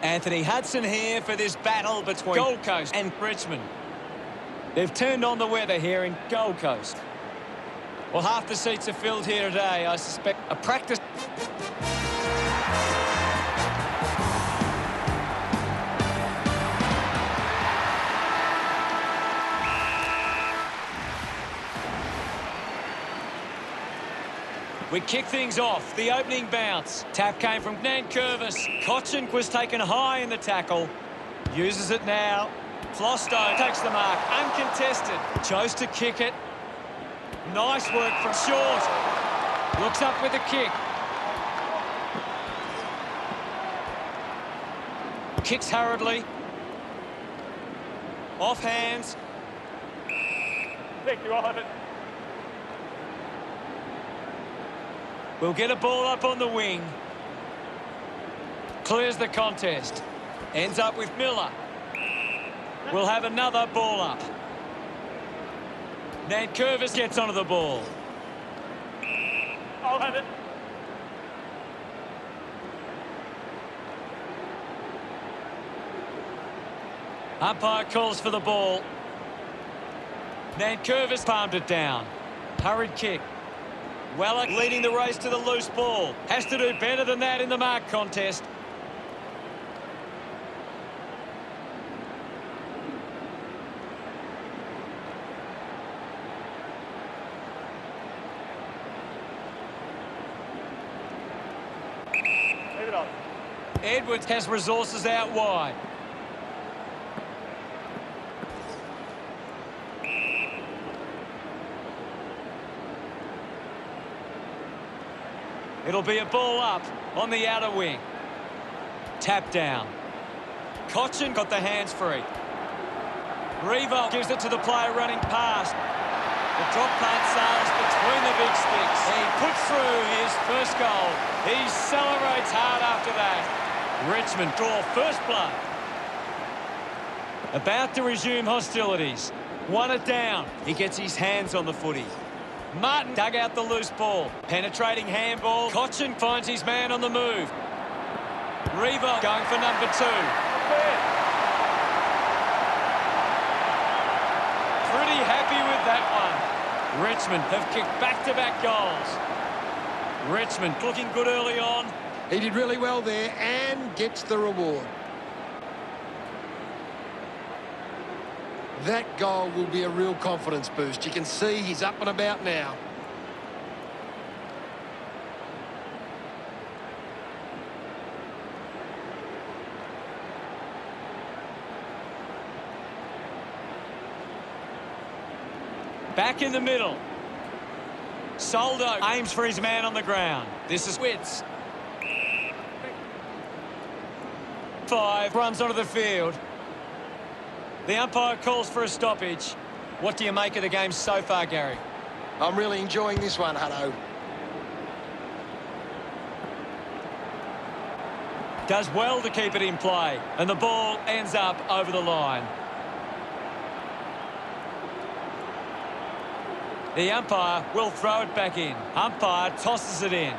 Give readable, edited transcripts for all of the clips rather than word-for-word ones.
Anthony Hudson here for this battle between Gold Coast and Richmond. They've turned on the weather here in Gold Coast. Well, half the seats are filled here today. I suspect a practice... We kick things off. The opening bounce. Tap came from Nankervis. Kotchen was taken high in the tackle. Uses it now. Flosto takes the mark. Uncontested. Chose to kick it. Nice work from short. Looks up with the kick. Kicks hurriedly. Off hands. Thank you, Ivan. We'll get a ball up on the wing. Clears the contest. Ends up with Miller. We'll have another ball up. Nankervis gets onto the ball. I'll have it. Umpire calls for the ball. Nankervis palmed it down. Hurried kick. Weller leading the race to the loose ball. Has to do better than that in the mark contest. Leave it on. Edwards has resources out wide. It'll be a ball up on the outer wing. Tap down. Kotchen got the hands free. Revo gives it to the player running past. The drop punt sails between the big sticks. He puts through his first goal. He celebrates hard after that. Richmond draw first blood. About to resume hostilities. Won it down. He gets his hands on the footy. Martin dug out the loose ball. Penetrating handball. Kotchen finds his man on the move. Revo going for number 2. Pretty happy with that one. Richmond have kicked back-to-back goals. Richmond looking good early on. He did really well there and gets the reward. That goal will be a real confidence boost. You can see he's up and about now. Back in the middle. Soldo aims for his man on the ground. This is Witz. 5 runs onto the field. The umpire calls for a stoppage. What do you make of the game so far, Gary? I'm really enjoying this one, Hutto. Does well to keep it in play. And the ball ends up over the line. The umpire will throw it back in. Umpire tosses it in.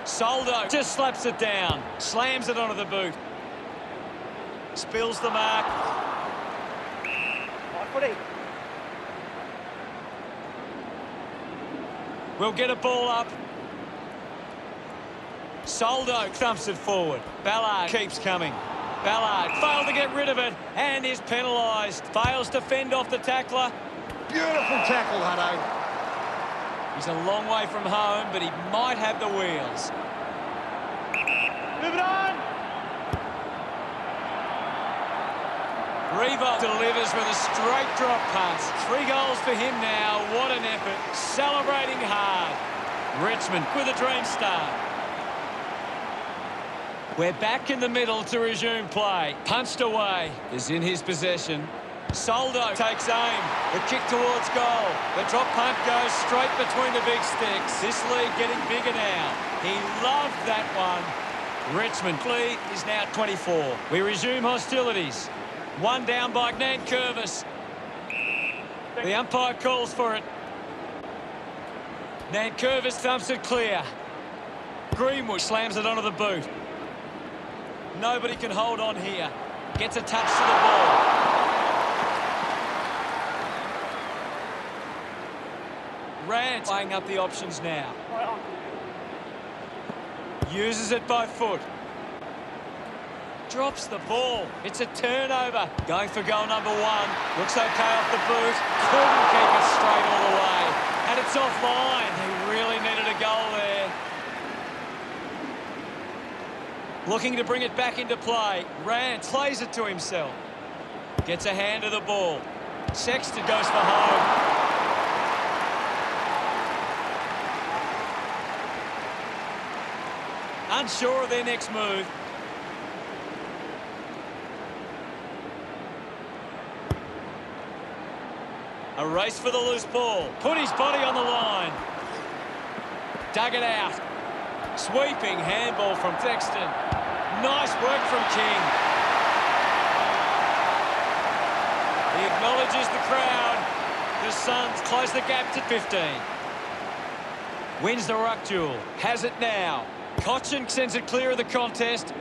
Soldo just slaps it down. Slams it onto the boot. Spills the mark. We'll get a ball up. Soldo thumps it forward. Ballard keeps coming. Ballard failed to get rid of it and is penalised. Fails to fend off the tackler. Beautiful tackle, Hutto. He's a long way from home, but he might have the wheels. Move it on! Revo delivers with a straight drop pass. 3 goals for him now. What an effort. Celebrating hard. Richmond with a dream start. We're back in the middle to resume play. Punched away is in his possession. Soldo takes aim. The kick towards goal. The drop punt goes straight between the big sticks. This lead getting bigger now. He loved that one. Richmond lead is now 24. We resume hostilities. 1 down by Nankervis. The umpire calls for it. Nankervis thumps it clear. Greenwood slams it onto the boot. Nobody can hold on here. Gets a touch to the ball. Rant weighing up the options now. Uses it by foot. Drops the ball. It's a turnover. Going for goal number 1. Looks okay off the boot. Couldn't keep it straight all the way. And it's offline. He really needed a goal there. Looking to bring it back into play. Rant plays it to himself. Gets a hand of the ball. Sexton goes for home. Unsure of their next move. A race for the loose ball. Put his body on the line. Dug it out. Sweeping handball from Sexton. Nice work from King. He acknowledges the crowd. The Suns close the gap to 15. Wins the ruck duel. Has it now. Cochin sends it clear of the contest.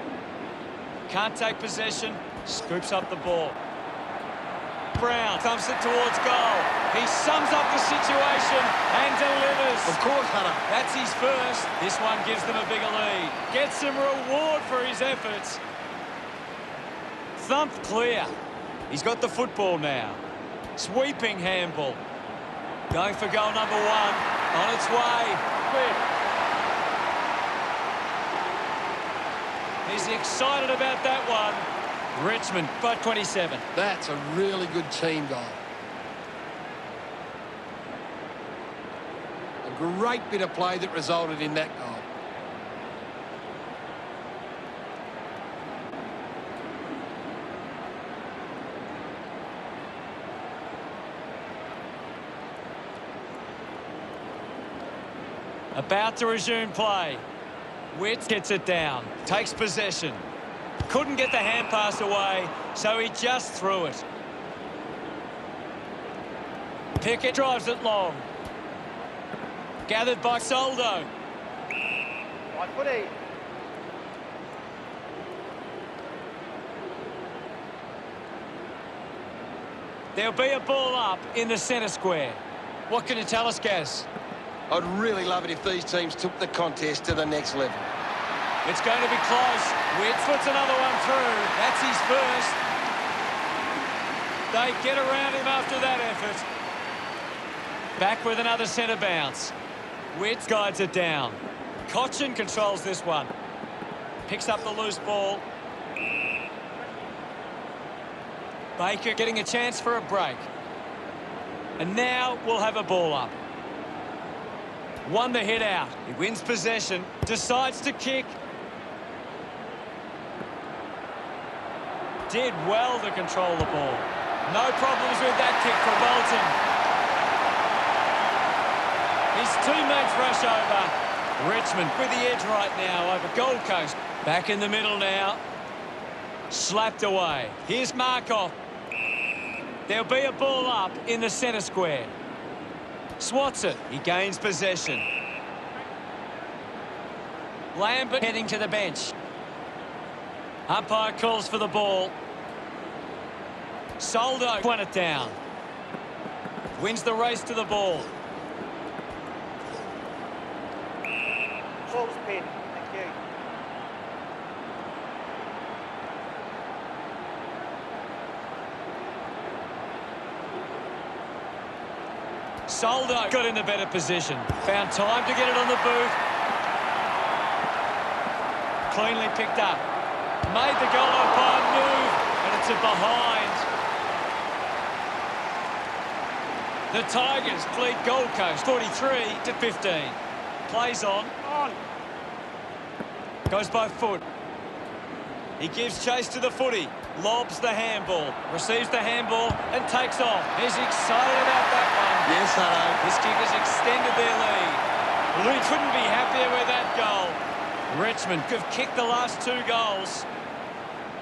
Can't take possession. Scoops up the ball. Brown thumps it towards goal. He sums up the situation and delivers. Of course, Hunter. That's his first. This one gives them a bigger lead. Gets some reward for his efforts. Thumped clear. He's got the football now. Sweeping handball. Going for goal number 1. On its way. Clear. He's excited about that one. Richmond by 27. That's a really good team goal. A great bit of play that resulted in that goal. About to resume play. Witt gets it down. Takes possession. Couldn't get the hand pass away, so he just threw it. Pickett drives it long. Gathered by Soldo. Right footy. There'll be a ball up in the centre square. What can you tell us, Gaz? I'd really love it if these teams took the contest to the next level. It's going to be close. Witt puts another one through. That's his first. They get around him after that effort. Back with another centre bounce. Witt guides it down. Cochin controls this one. Picks up the loose ball. Baker getting a chance for a break. And now we'll have a ball up. Won the hit out. He wins possession. Decides to kick. Did well to control the ball. No problems with that kick for Bolton. His teammates rush over. Richmond with the edge right now over Gold Coast. Back in the middle now. Slapped away. Here's Markov. There'll be a ball up in the centre square. Swats it. He gains possession. Lambert heading to the bench. Umpire calls for the ball. Soldo won it down. Wins the race to the ball. Ball's pin. Thank you. Soldo got in a better position. Found time to get it on the boot. Cleanly picked up. Made the goal by a move, and it's a behind. The Tigers lead Gold Coast 43-15. Plays on. Goes by foot. He gives chase to the footy. Lobs the handball. Receives the handball and takes off. He's excited about that one. Yes, I know. This kick has extended their lead. We couldn't be happier with that goal. Richmond have kicked the last 2 goals.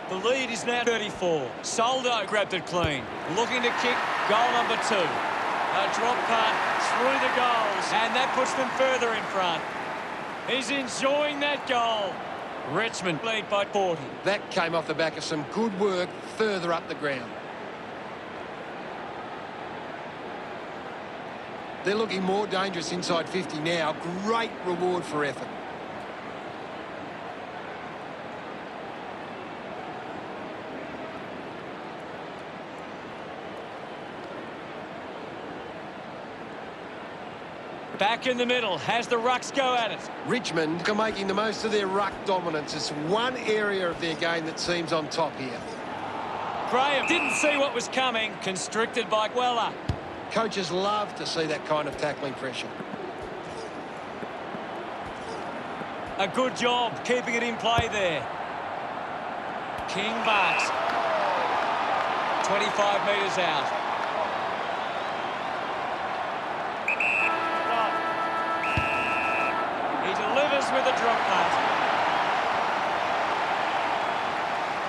The lead is now 34. Soldo grabbed it clean. Looking to kick goal number 2. A drop punt through the goals, and that puts them further in front. He's enjoying that goal. Richmond lead by 40. That came off the back of some good work further up the ground. They're looking more dangerous inside 50 now. Great reward for effort. Back in the middle, has the rucks go at it. Richmond are making the most of their ruck dominance. It's one area of their game that seems on top here. Graham didn't see what was coming, constricted by Weller. Coaches love to see that kind of tackling pressure. A good job keeping it in play there. King marks. 25 metres out. He delivers with a drop punt.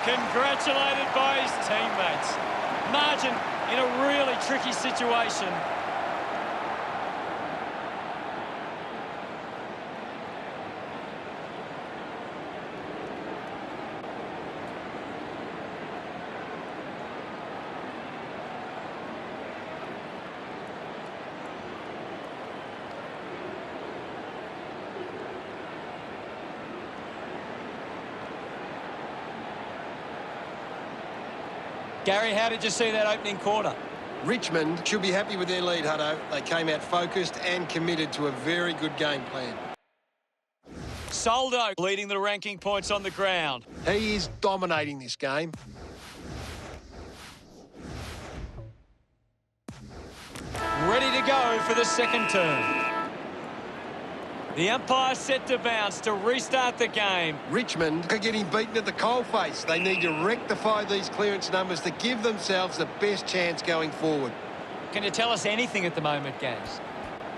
Congratulated by his teammates. Margin in a really tricky situation. Gary, how did you see that opening quarter? Richmond should be happy with their lead, Hutto. They came out focused and committed to a very good game plan. Soldo leading the ranking points on the ground. He is dominating this game. Ready to go for the second turn. The umpire set to bounce to restart the game. Richmond are getting beaten at the coalface. They need to rectify these clearance numbers to give themselves the best chance going forward. Can you tell us anything at the moment, Gaz?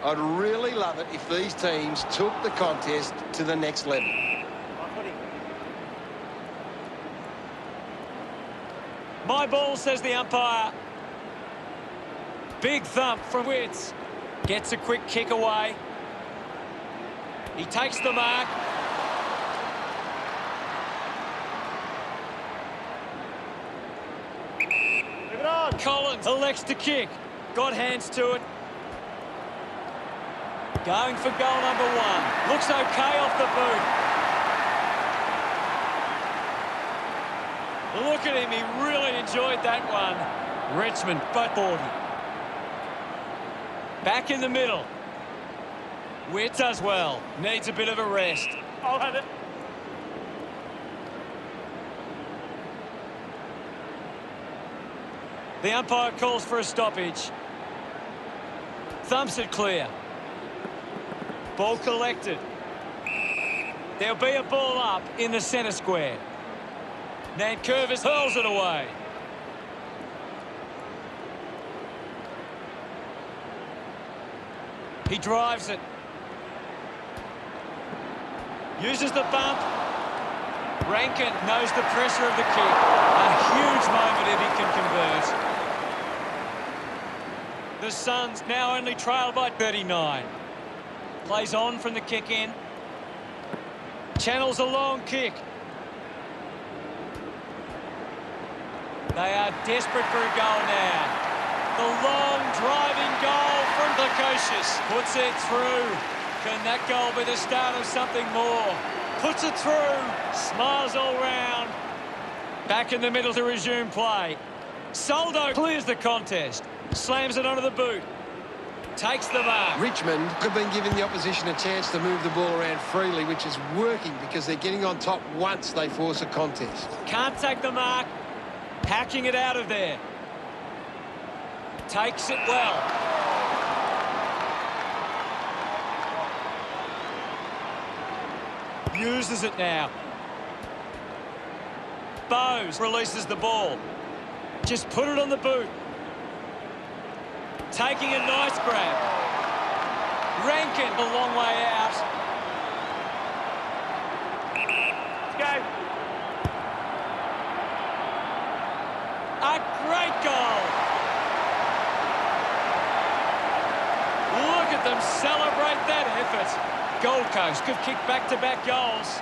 I'd really love it if these teams took the contest to the next level. My ball, says the umpire. Big thump from Witts. Gets a quick kick away. He takes the mark. Move it on. Collins elects to kick. Got hands to it. Going for goal number one. Looks okay off the boot. Look at him. He really enjoyed that one. Richmond, but 40. Back in the middle. Witt does well. Needs a bit of a rest. I'll have it. The umpire calls for a stoppage. Thumps it clear. Ball collected. There'll be a ball up in the centre square. Nankervis hurls it away. He drives it. Uses the bump. Rankin knows the pressure of the kick. A huge moment if he can convert. The Suns now only trail by 39. Plays on from the kick in. Channels a long kick. They are desperate for a goal now. The long driving goal from Blakocious. Puts it through. Can that goal be the start of something more? Puts it through. Smiles all round. Back in the middle to resume play. Soldo clears the contest. Slams it onto the boot. Takes the mark. Richmond have been giving the opposition a chance to move the ball around freely, which is working because they're getting on top once they force a contest. Can't take the mark. Hacking it out of there. Takes it well. Uses it now. Bowes releases the ball. Just put it on the boot. Taking a nice grab. Rankin a long way out. Let's go. A great goal. Look at them celebrate that effort. Gold Coast could kick back-to-back goals.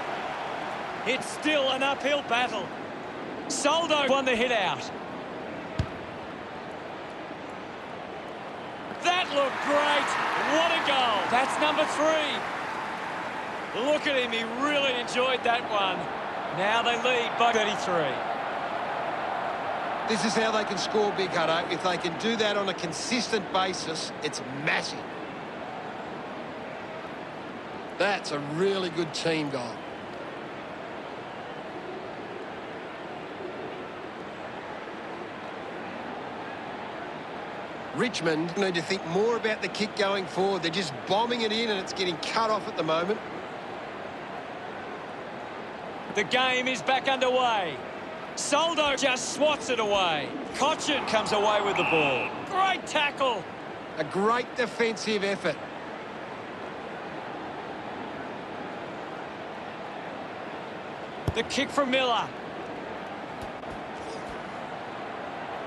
It's still an uphill battle. Soldo won the hit out. That looked great. What a goal. That's number 3. Look at him. He really enjoyed that one. Now they lead by 33. This is how they can score big, Hutto. If they can do that on a consistent basis, it's massive. That's a really good team goal. Richmond need to think more about the kick going forward. They're just bombing it in and it's getting cut off at the moment. The game is back underway. Soldo just swats it away. Cochin comes away with the ball. Great tackle. A great defensive effort. The kick from Miller.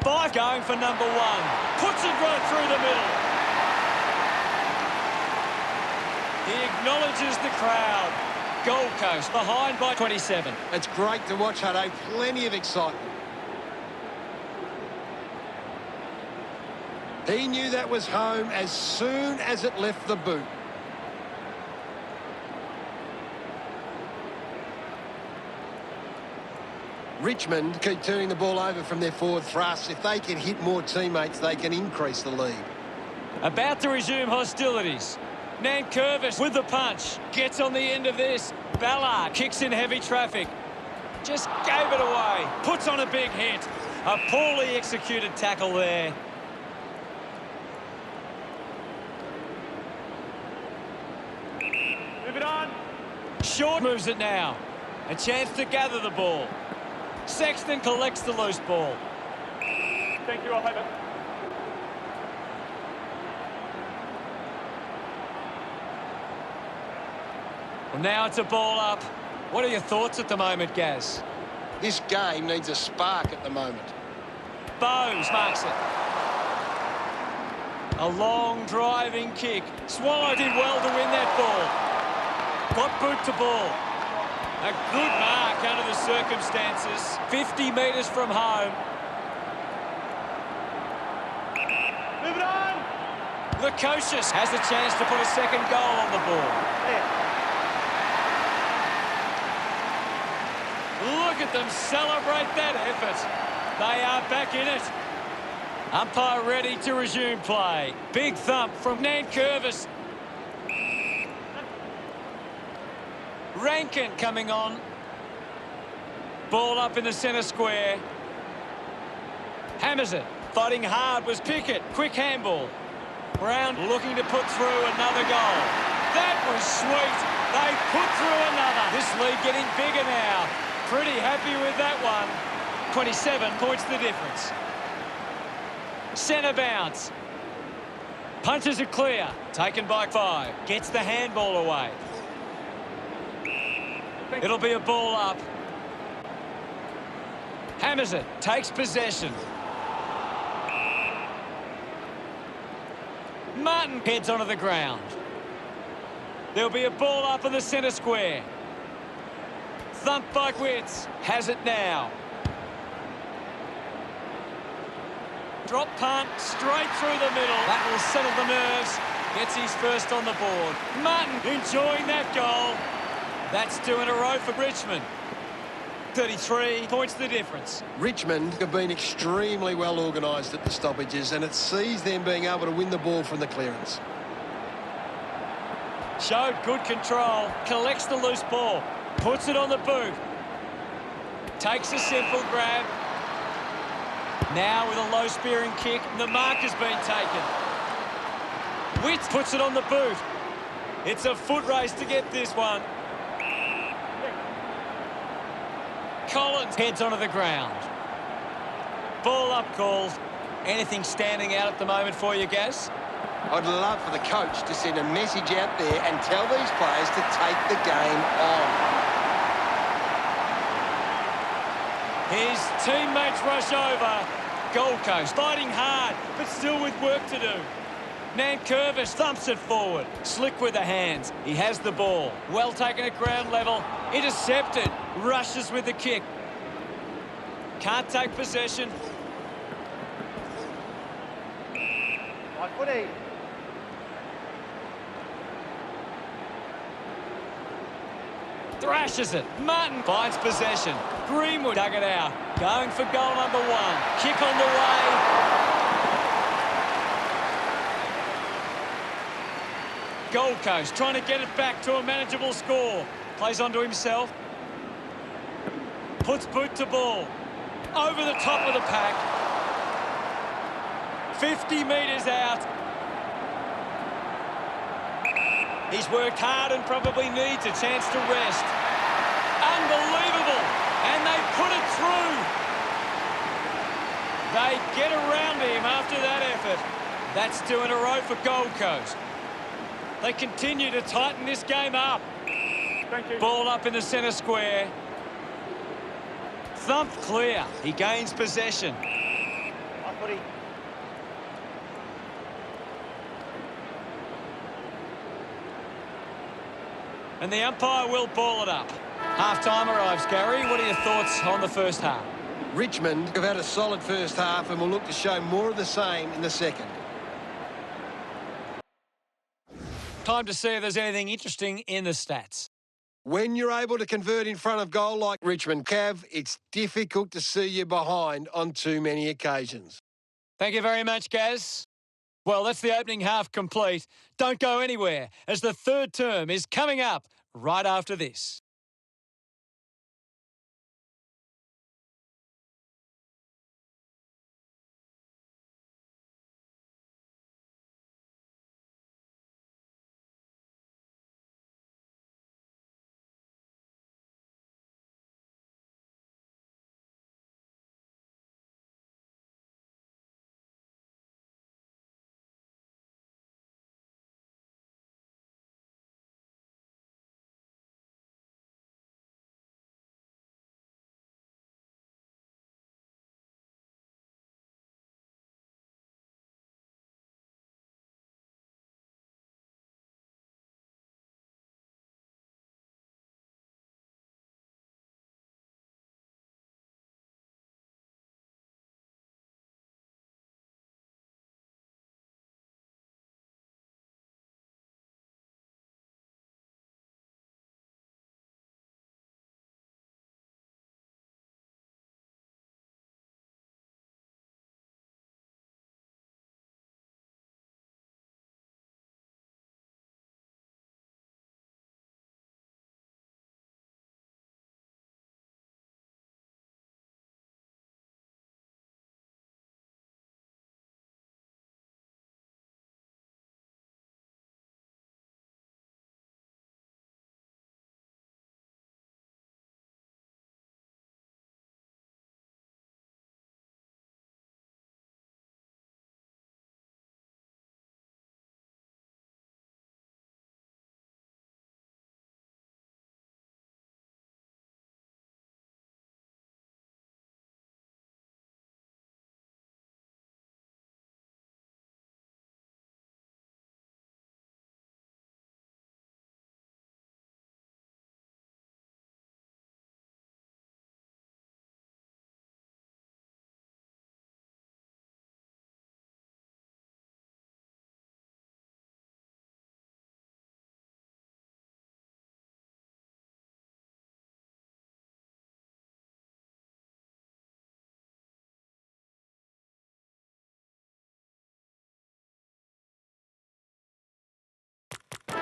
5 going for number 1. Puts it right through the middle. He acknowledges the crowd. Gold Coast behind by 27. It's great to watch, Hutto. Plenty of excitement. He knew that was home as soon as it left the boot. Richmond keep turning the ball over from their forward thrust. If they can hit more teammates, they can increase the lead. About to resume hostilities. Nankervis with the punch. Gets on the end of this. Ballard kicks in heavy traffic. Just gave it away. Puts on a big hit. A poorly executed tackle there. Move it on. Short moves it now. A chance to gather the ball. Sexton collects the loose ball. Thank you, I'll have it. Well, now it's a ball up. What are your thoughts at the moment, Gaz? This game needs a spark at the moment. Bowes marks it. A long driving kick. Swallow did well to win that ball. Got boot to ball. A good mark under the circumstances. 50 metres from home. Move it on. Lukosius has a chance to put a second goal on the board. Yeah. Look at them celebrate that effort. They are back in it. Umpire ready to resume play. Big thump from Nankervis. Rankin coming on. Ball up in the centre square. Hammers it. Fighting hard was Pickett. Quick handball. Brown looking to put through another goal. That was sweet. They put through another. This lead getting bigger now. Pretty happy with that one. 27 points the difference. Centre bounce. Punches it clear. Taken by 5. Gets the handball away. It'll be a ball up. Hammers it. Takes possession. Martin heads onto the ground. There'll be a ball up in the centre square. Thumped by Witts. Has it now. Drop punt straight through the middle. That will settle the nerves. Gets his first on the board. Martin enjoying that goal. That's 2 in a row for Richmond. 33 points the difference. Richmond have been extremely well organised at the stoppages, and it sees them being able to win the ball from the clearance. Showed good control. Collects the loose ball. Puts it on the boot. Takes a simple grab. Now with a low spearing kick, the mark has been taken. Witts puts it on the boot. It's a foot race to get this one. Collins heads onto the ground. Ball up calls. Anything standing out at the moment for you, Gaz? I'd love for the coach to send a message out there and tell these players to take the game on. His teammates rush over. Gold Coast fighting hard, but still with work to do. Nankervis thumps it forward. Slick with the hands. He has the ball. Well taken at ground level. Intercepted. Rushes with the kick. Can't take possession. Right footy. Thrashes it. Martin finds possession. Greenwood dug it out. Going for goal number 1. Kick on the way. Gold Coast trying to get it back to a manageable score. Plays onto himself. Puts boot to ball. Over the top of the pack. 50 metres out. He's worked hard and probably needs a chance to rest. Unbelievable. And they put it through. They get around him after that effort. That's 2 in a row for Gold Coast. They continue to tighten this game up. Thank you. Ball up in the centre square. Thumped clear. He gains possession. Right footy. And the umpire will ball it up. Half-time arrives, Gary. What are your thoughts on the first half? Richmond have had a solid first half and will look to show more of the same in the second. Time to see if there's anything interesting in the stats. When you're able to convert in front of goal like Richmond, Cav, it's difficult to see you behind on too many occasions. Thank you very much, Gaz. Well, that's the opening half complete. Don't go anywhere, as the third term is coming up right after this.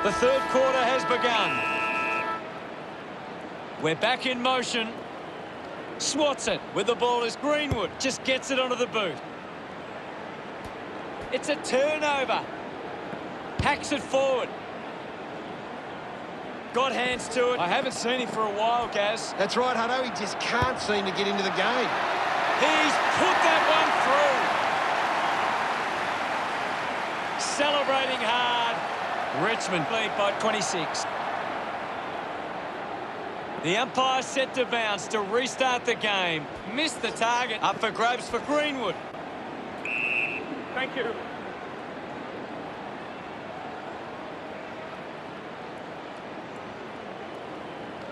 The third quarter has begun. We're back in motion. Swats it with the ball as Greenwood just gets it onto the boot. It's a turnover. Hacks it forward. Got hands to it. I haven't seen him for a while, Gaz. That's right, Hutto. He just can't seem to get into the game. He's put that one through. Celebrating hard. Richmond lead by 26. The umpire set to bounce to restart the game. Missed the target. Up for grabs for Greenwood. Thank you.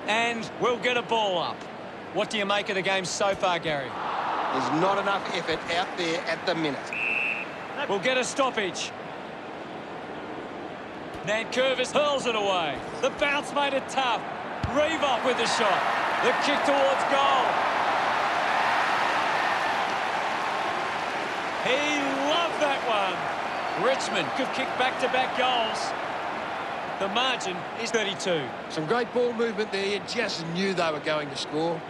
And we'll get a ball up. What do you make of the game so far, Gary? There's not enough effort out there at the minute. We'll get a stoppage. Nankervis hurls it away. The bounce made it tough. Reebok with the shot. The kick towards goal. He loved that one. Richmond could kick back-to-back goals. The margin is 32. Some great ball movement there. You just knew they were going to score.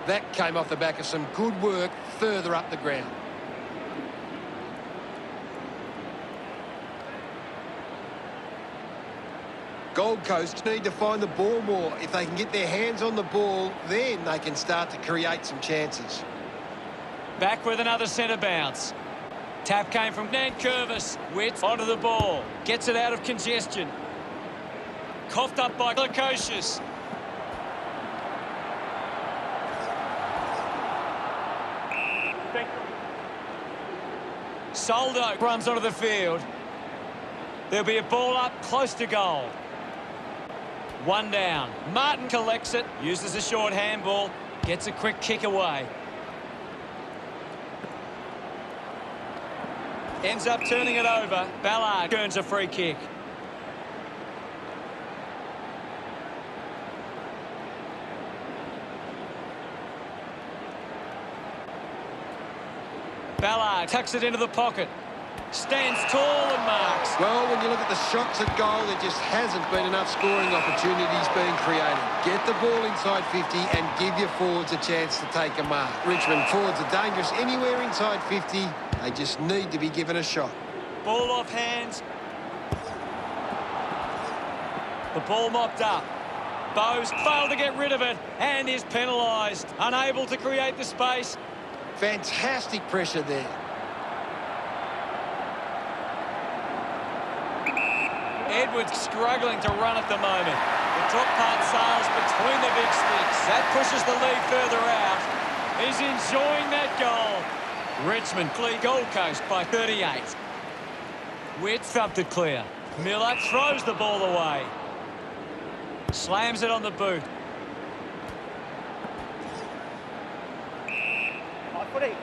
That came off the back of some good work further up the ground. Gold Coast need to find the ball more. If they can get their hands on the ball, then they can start to create some chances. Back with another centre bounce. Tap came from Nankervis. Witt onto the ball. Gets it out of congestion. Coughed up by Lukosius. Soldo runs onto the field. There'll be a ball up close to goal. One down. Martin collects it. Uses a short handball. Gets a quick kick away. Ends up turning it over. Ballard earns a free kick. Ballard tucks it into the pocket. Stands tall and marks. Well, when you look at the shots at goal, there just hasn't been enough scoring opportunities being created. Get the ball inside 50 and give your forwards a chance to take a mark. Richmond forwards are dangerous anywhere inside 50. They just need to be given a shot. Ball off hands. The ball mopped up. Bowes failed to get rid of it and is penalised. Unable to create the space. Fantastic pressure there. Edwards struggling to run at the moment. The drop part sails between the big sticks. That pushes the lead further out. He's enjoying that goal. Richmond lead Gold Coast by 38. Witt thumped it clear. Miller throws the ball away. Slams it on the boot. High footy.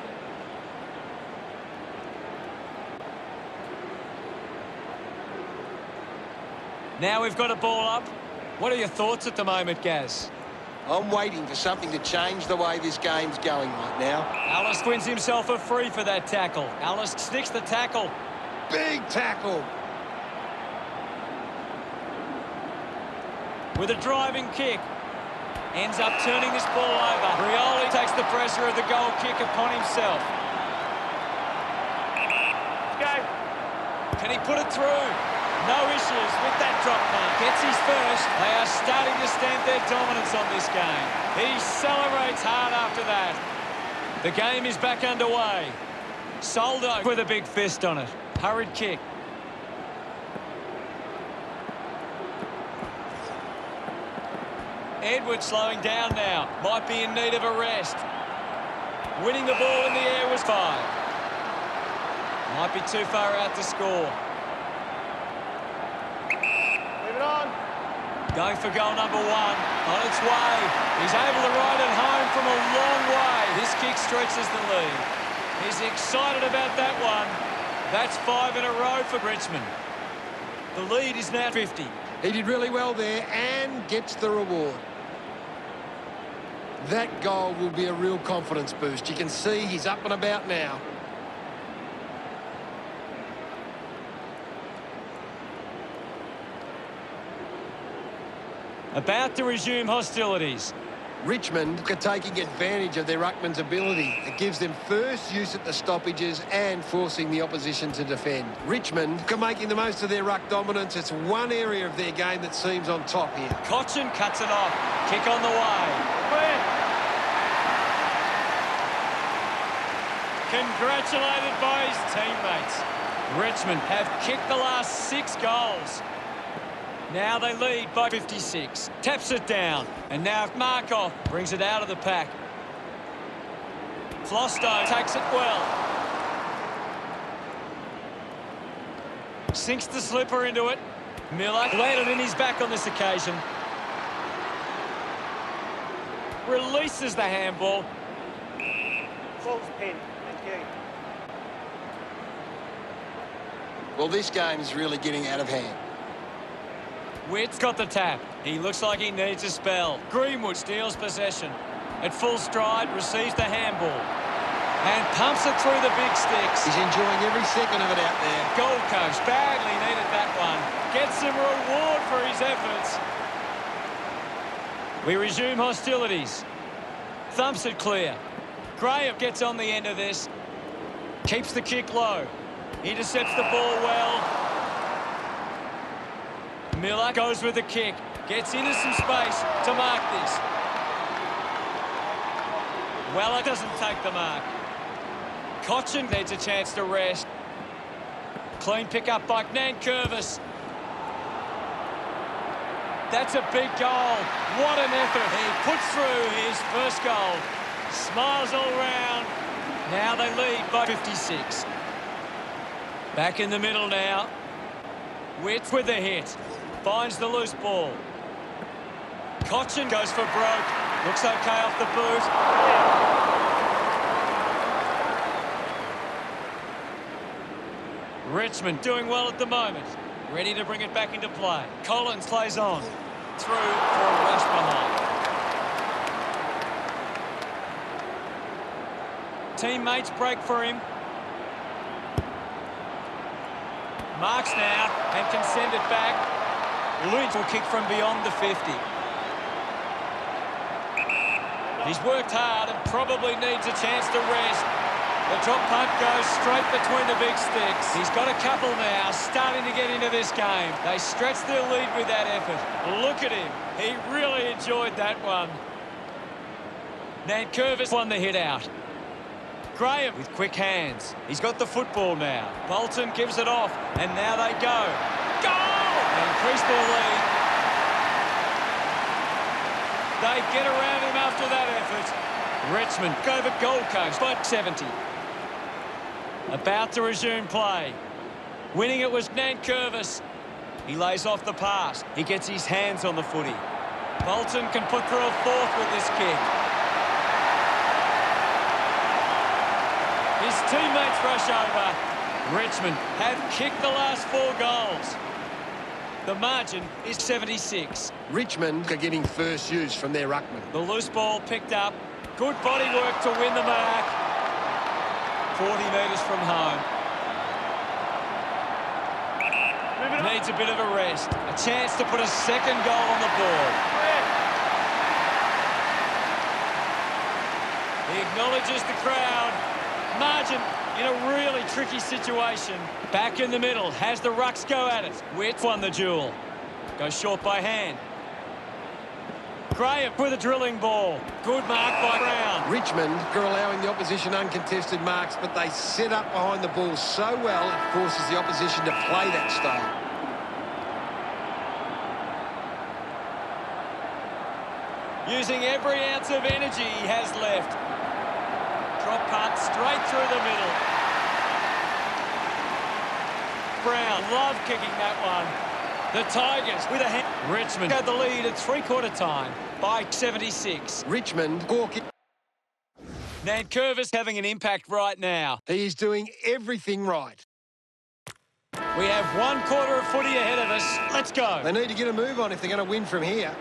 Now we've got a ball up. What are your thoughts at the moment, Gaz? I'm waiting for something to change the way this game's going right now. Ellis wins himself a free for that tackle. Ellis sticks the tackle. Big tackle. With a driving kick. Ends up turning this ball over. Rioli takes the pressure of the goal kick upon himself. Go. Can he put it through? No issues with that drop punt. Gets his first. They are starting to stamp their dominance on this game. He celebrates hard after that. The game is back underway. Soldo with a big fist on it. Hurried kick. Edwards slowing down now. Might be in need of a rest. Winning the ball in the air was 5. Might be too far out to score. Leave it on. Going for goal number 1. On its way. He's able to ride it home from a long way. This kick stretches the lead. He's excited about that one. That's 5 in a row for Richmond. The lead is now 50. He did really well there and gets the reward. That goal will be a real confidence boost. You can see he's up and about now. About to resume hostilities. Richmond are taking advantage of their ruckman's ability. It gives them first use at the stoppages and forcing the opposition to defend. Richmond are making the most of their ruck dominance. It's one area of their game that seems on top here. Cochin cuts it off. Kick on the way. Congratulated by his teammates. Richmond have kicked the last 6 goals. Now they lead by 56. Taps it down. And now Markov brings it out of the pack. Flosto takes it well. Sinks the slipper into it. Miller landed in his back on this occasion. Releases the handball. Ball's pinned. Thank you. Well, this game is really getting out of hand. Witt's got the tap. He looks like he needs a spell. Greenwood steals possession. At full stride, receives the handball. And pumps it through the big sticks. He's enjoying every second of it out there. Gold Coast badly needed that one. Gets some reward for his efforts. We resume hostilities. Thumps it clear. Graham gets on the end of this. Keeps the kick low. Intercepts the ball well. Miller goes with the kick. Gets into some space to mark this. Weller doesn't take the mark. Cochin needs a chance to rest. Clean pick up by Nankervis. That's a big goal. What an effort. He puts through his first goal. Smiles all round. Now they lead by 56. Back in the middle now. Witt with the hit. Finds the loose ball. Cochin goes for broke. Looks okay off the boot. Richmond doing well at the moment. Ready to bring it back into play. Collins plays on. Through for a rush behind. Teammates break for him. Marks now and can send it back. Lynch will kick from beyond the 50. He's worked hard and probably needs a chance to rest. The drop punt goes straight between the big sticks. He's got a couple now, starting to get into this game. They stretch their lead with that effort. Look at him. He really enjoyed that one. Nankervis won the hit out. Graham with quick hands. He's got the football now. Bolton gives it off, and now they go. Goal! They increase their lead. They get around him after that effort. Richmond over Gold Coast by 70. About to resume play. Winning it was Nankervis. He lays off the pass. He gets his hands on the footy. Bolton can put through a fourth with this kick. His teammates rush over. Richmond have kicked the last 4 goals. The margin is 76. Richmond are getting first use from their ruckman. The loose ball picked up. Good body work to win the mark. 40 metres from home. Needs a bit of a rest. A chance to put a second goal on the board. He acknowledges the crowd. Margin in a really tricky situation. Back in the middle. Has the rucks go at it. Witt won the duel. Goes short by hand. Graham with a drilling ball. Good mark by Brown. Richmond are allowing the opposition uncontested marks, but they set up behind the ball so well it forces the opposition to play that style. Using every ounce of energy he has left. Drop punt straight through the middle. Brown love kicking that one. The Tigers with a hand. Richmond got the lead at three-quarter time by 76. Richmond gawking. Nankervis having an impact right now. He is doing everything right. We have 1 quarter of footy ahead of us. Let's go. They need to get a move on if they're going to win from here.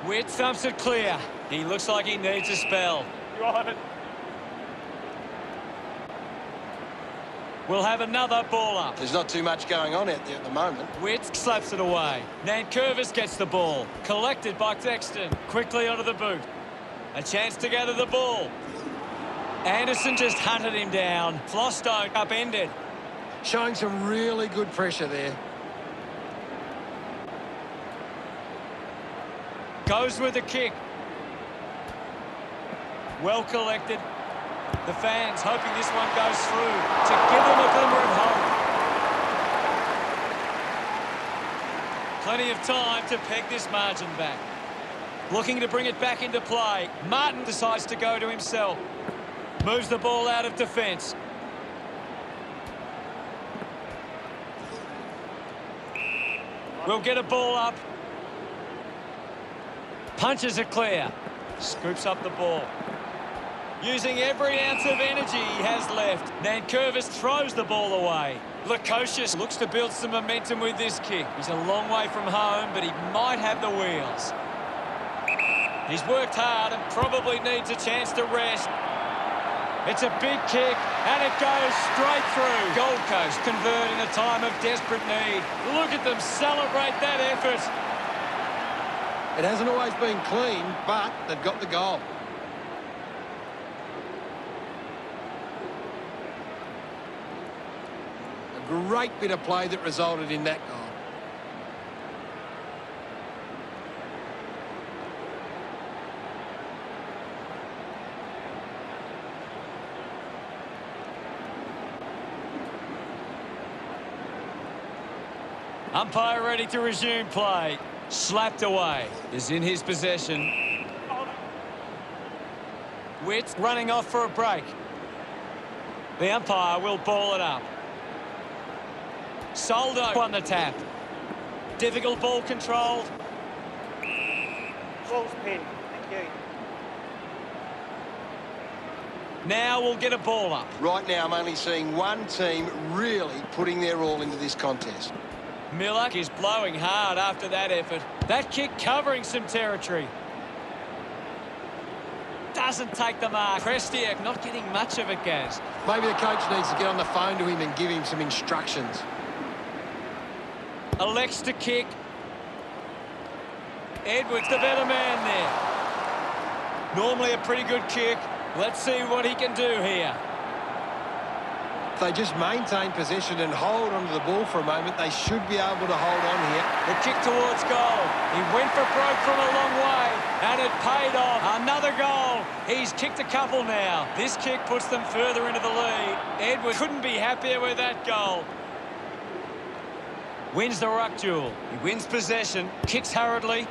Witt thumps it clear. He looks like he needs a spell. You all have it. We'll have another ball up. There's not too much going on out there at the moment. Witt slaps it away. Nankervis gets the ball. Collected by Dexton. Quickly onto the boot. A chance to gather the ball. Anderson just hunted him down. Flostone upended. Showing some really good pressure there. Goes with the kick. Well collected. The fans hoping this one goes through to give them a glimmer of hope. Plenty of time to peg this margin back. Looking to bring it back into play. Martin decides to go to himself. Moves the ball out of defence. We'll get a ball up. Punches it clear. Scoops up the ball. Using every ounce of energy he has left. Nankervis throws the ball away. Lukosius looks to build some momentum with this kick. He's a long way from home, but he might have the wheels. He's worked hard and probably needs a chance to rest. It's a big kick, and it goes straight through. Gold Coast convert in a time of desperate need. Look at them celebrate that effort. It hasn't always been clean, but they've got the goal. A great bit of play that resulted in that goal. Umpire ready to resume play. Slapped away. Is in his possession. Witt running off for a break. The umpire will ball it up. Soldo on the tap. Difficult ball controlled. False pin. Thank you. Now we'll get a ball up. Right now, I'm only seeing one team really putting their all into this contest. Miller is blowing hard after that effort. That kick covering some territory. Doesn't take the mark. Prestiak not getting much of it, Gaz. Maybe the coach needs to get on the phone to him and give him some instructions. Elects to kick. Edwards the better man there. Normally a pretty good kick. Let's see what he can do here. If they just maintain possession and hold onto the ball for a moment, they should be able to hold on here. The kick towards goal. He went for broke from a long way, and it paid off. Another goal. He's kicked a couple now. This kick puts them further into the lead. Edwards couldn't be happier with that goal. Wins the ruck duel. He wins possession, kicks hurriedly.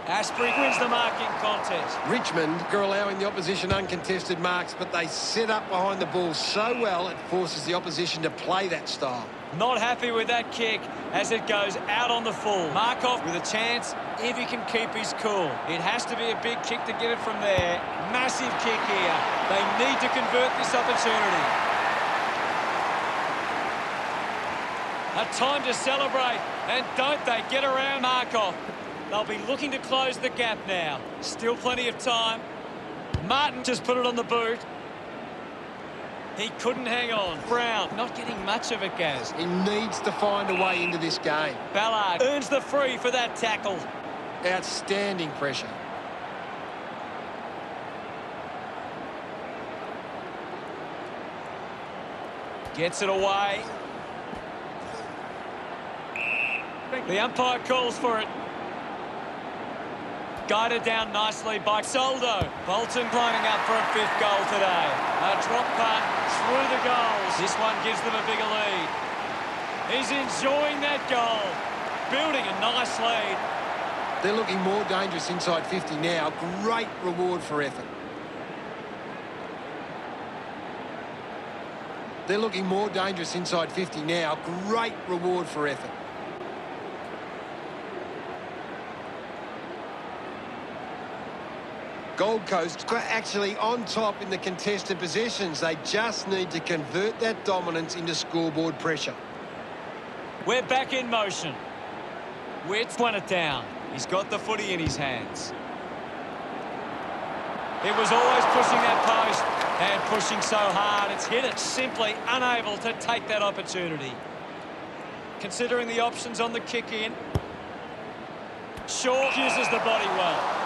Asprey wins the marking contest. Richmond are allowing the opposition uncontested marks, but they set up behind the ball so well it forces the opposition to play that style. Not happy with that kick as it goes out on the full. Markov with a chance if he can keep his cool. It has to be a big kick to get it from there. Massive kick here. They need to convert this opportunity. A time to celebrate, and don't they get around Markov. They'll be looking to close the gap now. Still plenty of time. Martin just put it on the boot. He couldn't hang on. Brown not getting much of it, Gaz. He needs to find a way into this game. Ballard earns the free for that tackle. Outstanding pressure. Gets it away. The umpire calls for it. Guided down nicely by Soldo. Bolton lining up for a fifth goal today. A drop punt through the goals. This one gives them a bigger lead. He's enjoying that goal. Building a nice lead. They're looking more dangerous inside 50 now. Great reward for effort. They're looking more dangerous inside 50 now. Great reward for effort. Gold Coast are actually on top in the contested possessions. They just need to convert that dominance into scoreboard pressure. We're back in motion. Witt's won it down. He's got the footy in his hands. It was always pushing that post and pushing so hard. It's hit it, simply unable to take that opportunity. Considering the options on the kick in. Shaw uses the body well.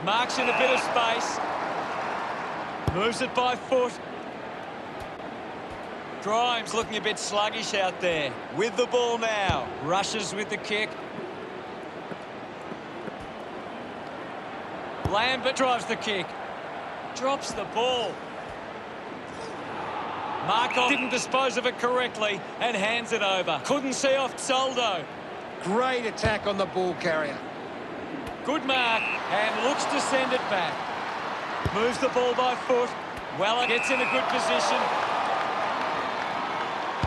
Marks in a bit of space. Moves it by foot. Grimes looking a bit sluggish out there. With the ball now. Rushes with the kick. Lambert drives the kick. Drops the ball. Markov didn't dispose of it correctly and hands it over. Couldn't see off Soldo. Great attack on the ball carrier. Good mark, and looks to send it back. Moves the ball by foot. Weller gets in a good position.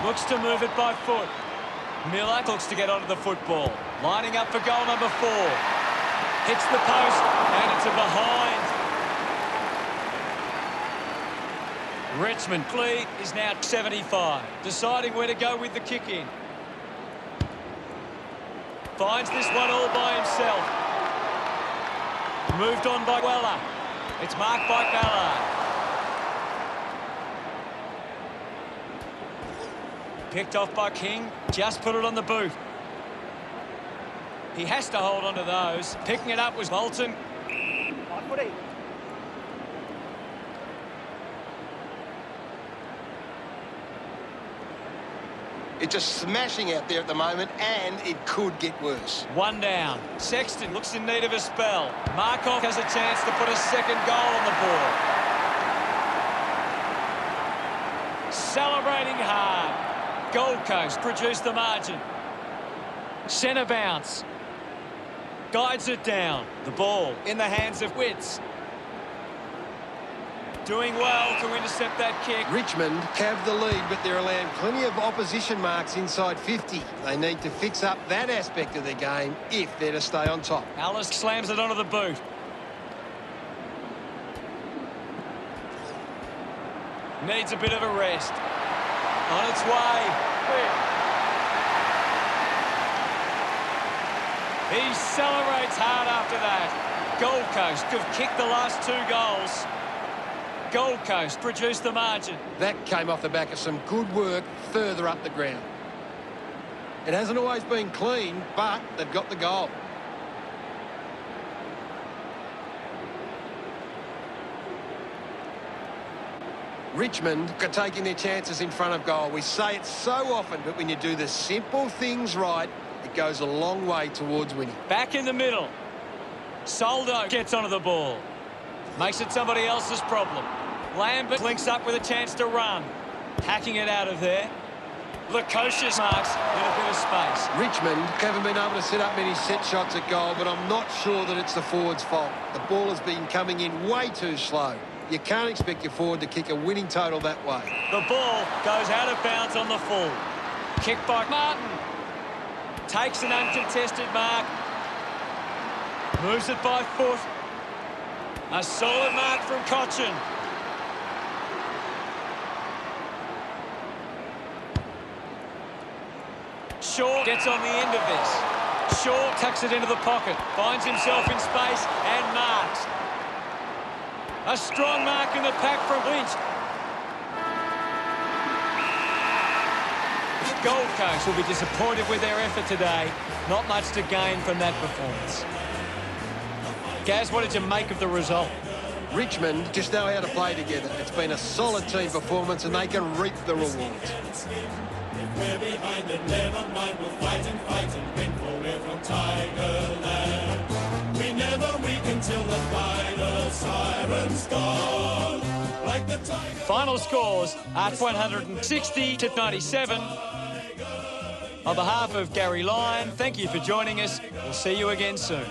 Looks to move it by foot. Miller looks to get onto the football. Lining up for goal number 4. Hits the post, and it's a behind. Richmond lead is now 75. Deciding where to go with the kick in. Finds this one all by himself. Moved on by Weller. It's marked by Ballard. Picked off by King. Just put it on the boot. He has to hold on to those. Picking it up was Bolton. High footy. It's just smashing out there at the moment, and it could get worse. One down. Sexton looks in need of a spell. Markov has a chance to put a second goal on the board. Celebrating hard. Gold Coast produced the margin. Centre bounce. Guides it down. The ball in the hands of Witts. Doing well to intercept that kick. Richmond have the lead, but they're allowing plenty of opposition marks inside 50. They need to fix up that aspect of their game if they're to stay on top. Alice slams it onto the boot. Needs a bit of a rest. On its way. He celebrates hard after that. Gold Coast have kicked the last 2 goals. Gold Coast produced the margin. That came off the back of some good work further up the ground. It hasn't always been clean, but they've got the goal. Richmond are taking their chances in front of goal. We say it so often, but when you do the simple things right, it goes a long way towards winning. Back in the middle. Soldo gets onto the ball. Makes it somebody else's problem. Lambert links up with a chance to run. Hacking it out of there. Lukosius marks in a bit of space. Richmond haven't been able to set up many set shots at goal, but I'm not sure that it's the forward's fault. The ball has been coming in way too slow. You can't expect your forward to kick a winning total that way. The ball goes out of bounds on the full. Kick by Martin. Takes an uncontested mark. Moves it by foot. A solid mark from Cochin. Shaw gets on the end of this. Shaw tucks it into the pocket. Finds himself in space and marks. A strong mark in the pack from Lynch. Gold Coast will be disappointed with their effort today. Not much to gain from that performance. Gaz, what did you make of the result? Richmond just know how to play together. It's been a solid team performance, and they can reap the rewards. If we're behind it, never mind, we'll fight and win, for we're from Tigerland. We never weaken till the final siren's gone. Like the Tiger. Final scores are 160-97. On behalf of Gary Lyon, thank you for joining us. We'll see you again soon.